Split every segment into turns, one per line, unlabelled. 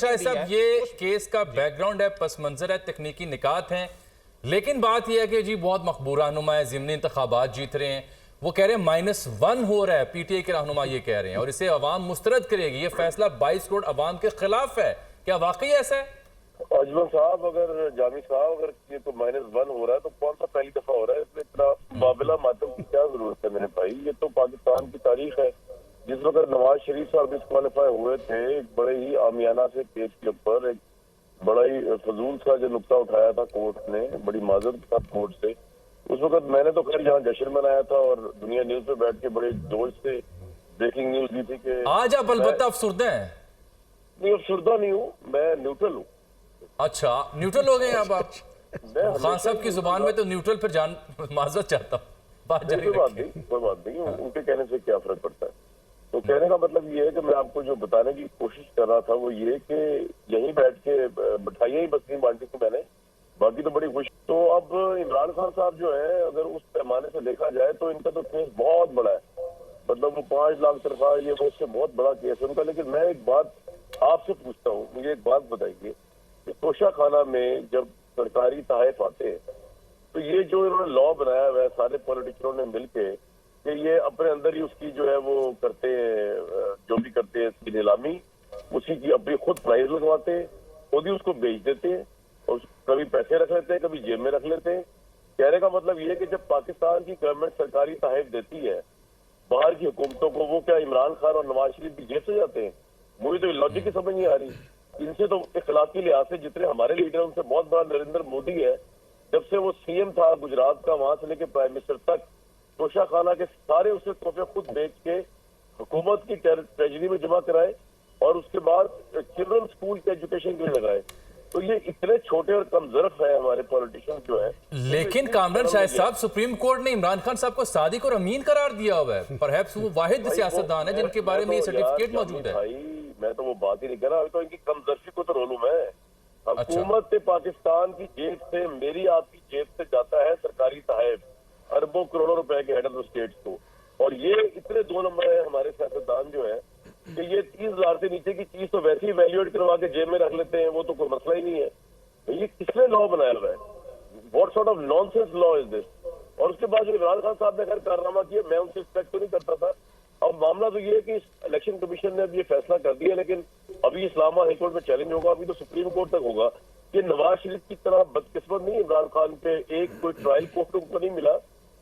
شاہد صاحب یہ کیس کا بیک گراؤنڈ ہے، پس منظر ہے، تکنیکی نکات ہیں، لیکن بات یہ ہے کہ جی بہت مقبول رہنما ہے، ضمنی انتخابات جیت رہے ہیں، وہ کہہ رہے ہیں -1 ہو رہا ہے، پی ٹی آئی کے رہنما یہ کہہ رہے ہیں اور اسے عوام مسترد کرے گی، یہ فیصلہ 22 کروڑ عوام کے خلاف ہے، کیا واقعی ایسا ہے؟
اجمل صاحب اگر جامی صاحب اگر یہ تو -1 ہو رہا ہے تو کون سا پہلی دفعہ ہو رہا ہے؟ اس میں اتنا مقابلہ ماتم کی کیا ضرورت ہے میرے بھائی؟ یہ تو پاکستان کی تاریخ ہے. جس وقت نواز شریف صاحب ڈسکوالیفائی ہوئے تھے، ایک بڑے ہی عامیانہ سے کیس کے اوپر ایک بڑا ہی فضول سا جو نقطہ اٹھایا تھا کورٹ نے، بڑی معذرت کے ساتھ کورٹ سے، اس وقت میں نے تو خیر یہاں جشن منایا تھا اور دنیا نیوز پہ بیٹھ کے بڑے جوش سے بریکنگ نیوز دی تھی کہ
آج آپ البتہ افسردہ ہیں؟
نہیں، افسردہ نہیں ہوں، میں نیوٹرل ہوں.
اچھا نیوٹرل ہو گئے ہیں اب آپ؟ خان صاحب کی زبان میں تو نیوٹرل پھر جان معذرت چاہتا ہوں، بات جاری رکھیں.
کوئی بات نہیں، ان کے کہنے سے کیا فرق پڑتا ہے. تو کہنے کا مطلب یہ ہے کہ میں آپ کو جو بتانے کی کوشش کر رہا تھا وہ یہ کہ یہیں بیٹھ کے مٹھائیاں ہی بس نہیں بانٹی تھی میں نے، باقی تو بڑی خوش. تو اب عمران خان صاحب جو ہے اگر اس پیمانے سے دیکھا جائے تو ان کا تو کیس بہت بڑا ہے، مطلب وہ 5 لاکھ تنخواہ، یہ وہ اس سے بہت بڑا کیس ہے ان کا. لیکن میں ایک بات آپ سے پوچھتا ہوں، مجھے ایک بات بتائیے کہ توشہ خانہ میں جب سرکاری تحائف آتے ہیں تو یہ جو انہوں نے لا بنایا ہوا ہے سارے پولیٹیشنوں نے مل کے کہ یہ اپنے اندر ہی اس کی جو ہے وہ کرتے ہیں، جو بھی کرتے ہیں اس کی نیلامی، اسی کی اپنی خود پرائز لگواتے ہیں، خود ہی اس کو بیچ دیتے ہیں اور کبھی پیسے رکھ لیتے ہیں، کبھی جیب میں رکھ لیتے ہیں. کہنے کا مطلب یہ ہے کہ جب پاکستان کی گورنمنٹ سرکاری تحائف دیتی ہے باہر کی حکومتوں کو، وہ کیا عمران خان اور نواز شریف کی جیب سے جاتے ہیں؟ مجھے تو لاجک کی سمجھ نہیں آ رہی. ان سے تو اخلاقی لحاظ سے جتنے ہمارے لیڈر ان سے بہت بڑا نریندر مودی ہے، جب سے وہ سی ایم تھا گجرات کا، وہاں سے لے کے پرائم منسٹر تک، توشہ خانہ کے سارے اسے تحفے خود بیچ کے حکومت کی ٹریجری میں جمع کرائے اور اس کے بعد چلڈرن اسکول کے ایجوکیشن کے لیے لگائے. تو یہ اتنے چھوٹے اور کم ظرف ہیں ہمارے پولیٹیشین جو ہے.
لیکن کامران شاہد صاحب، سپریم کورٹ نے عمران خان صاحب کو صادق اور امین قرار دیا ہوا ہے، پرہیپس وہ واحد سیاستدان ہے جن کے بارے میں یہ سرٹیفکیٹ موجود ہے.
میں تو وہ بات ہی نہیں کر رہا، ابھی تو ان کی کم ظرفی کو تو رولوں میں حکومت پاکستان کی جیب سے، میری آپ کی جیب سے جاتا ہے سرکاری تحائف اربوں کروڑوں روپے کے ہیڈ آف اسٹیٹس کو، اور یہ اتنے 2 نمبر ہیں ہمارے سیاستدان جو ہے کہ یہ 30,000 سے نیچے کی چیز تو ویسے ہی ویلیویٹ کروا کے جیب میں رکھ لیتے ہیں، وہ تو کوئی مسئلہ ہی نہیں ہے. یہ کس نے لا بنایا ہوا ہے؟ What sort of nonsense law is this? اور اس کے بعد جو عمران خان صاحب نے خیر کارنامہ کیا، میں ان سے ایکسپیکٹ تو نہیں کرتا تھا. اب معاملہ تو یہ ہے کہ الیکشن کمیشن نے اب یہ فیصلہ کر دیا، لیکن ابھی اسلام آباد ہائی کورٹ میں چیلنج ہوگا، ابھی تو سپریم کورٹ تک ہوگا کہ نواز شریف کی طرح بدقسمت نہیں عمران خان پہ ایک کوئی ٹرائل کورٹ کو نہیں ملا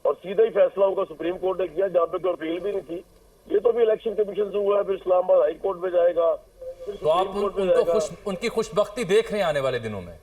اور سیدھا ہی فیصلہ ہوگا سپریم کورٹ نے کیا جہاں پہ کوئی اپیل بھی نہیں تھی. یہ تو بھی الیکشن کمیشن سے ہوا ہے، پھر اسلام آباد ہائی کورٹ میں جائے گا، پھر
تو آپ
سپریم کورٹ میں جائے گا.
ان کی خوش بختی دیکھ رہے ہیں آنے والے دنوں میں؟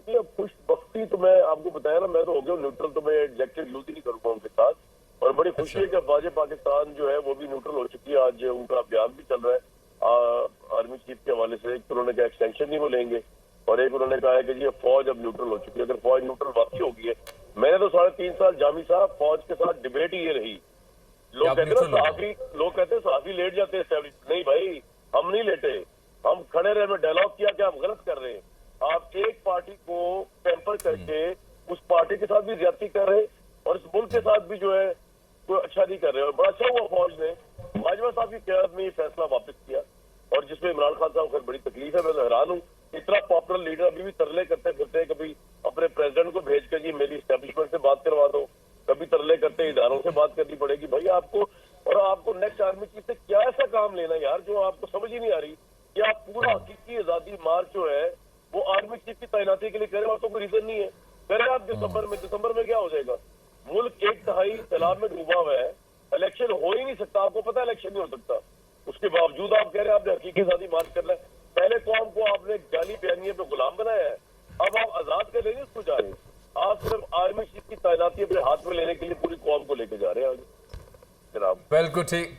اب خوش بختی تو میں آپ کو بتایا نا، میں تو ہو گیا نیوٹرل، تو میں ایگزیکٹو یوز ہی نہیں کروں گا ان کے ساتھ. اور بڑی خوشی ہے کہ فوج پاکستان جو ہے وہ بھی نیوٹرل ہو چکی ہے. آج ان کا بیان بھی چل رہا ہے آرمی چیف کے حوالے سے. ایک تو انہوں نے کہا ایکسٹینشن نہیں وہ لیں گے، اور ایک انہوں نے کہا ہے کہ جی فوج اب نیوٹرل ہو چکی ہے. اگر فوج نیوٹرل واقعی ہوگی ہے، میں نے تو 3.5 سال جامی صاحب فوج کے ساتھ ڈبیٹ ہی یہ رہی. لوگ کہتے ہیں صحافی لیٹ جاتے ہیں، نہیں بھائی ہم نہیں لیٹے، ہم کھڑے رہے، میں ڈائلاگ کیا کہ آپ غلط کر رہے ہیں. آپ ایک پارٹی کو پیمپر کر کے اس پارٹی کے ساتھ بھی زیادتی کر رہے اور اس ملک کے ساتھ بھی جو ہے کوئی اچھا نہیں کر رہے. اور بڑا اچھا ہوا فوج نے باجوہ صاحب کی قیادت میں یہ فیصلہ واپس کیا، اور جس میں عمران خان صاحب کو بڑی تکلیف ہے. میں تو حیران ہوں، اتنا پاپولر لیڈر ابھی بھی ترلے کرتے پھرتے ہیں، کبھی اپنے پریزیڈنٹ کو بھیج کر جی میری اسٹیبلشمنٹ سے بات کروا دو، کبھی ترلے کرتے اداروں سے بات کرنی پڑے گی. بھائی آپ کو، اور آپ کو نیکسٹ آرمی چیف سے کیا ایسا کام لینا یار جو آپ کو سمجھ ہی نہیں آ رہی کہ آپ پورا حقیقی آزادی مارچ جو ہے وہ آرمی چیف کی تعیناتی کے لیے کریں، اور تو کوئی ریزن نہیں ہے. کریں آپ دسمبر میں کیا ہو جائے گا؟ ملک 1/3 سیلاب میں ڈوبا ہوا ہے، الیکشن ہو ہی نہیں سکتا. آپ کو پتا ہے الیکشن نہیں ہو سکتا، اس کے باوجود آپ کہہ رہے ہیں آپ نے حقیقی آزادی مارچ کرنا ہے. پہلے قوم کو آپ نے جعلی بیانیے پہ غلام بنایا ہے، اب آپ آزاد کر لیں گے اس کو جا رہے ہیں. آپ صرف آرمی چیف کی تعیناتی اپنے ہاتھ میں لینے کے لیے پوری قوم کو لے کے جا رہے ہیں آگے جناب.
بالکل ٹھیک.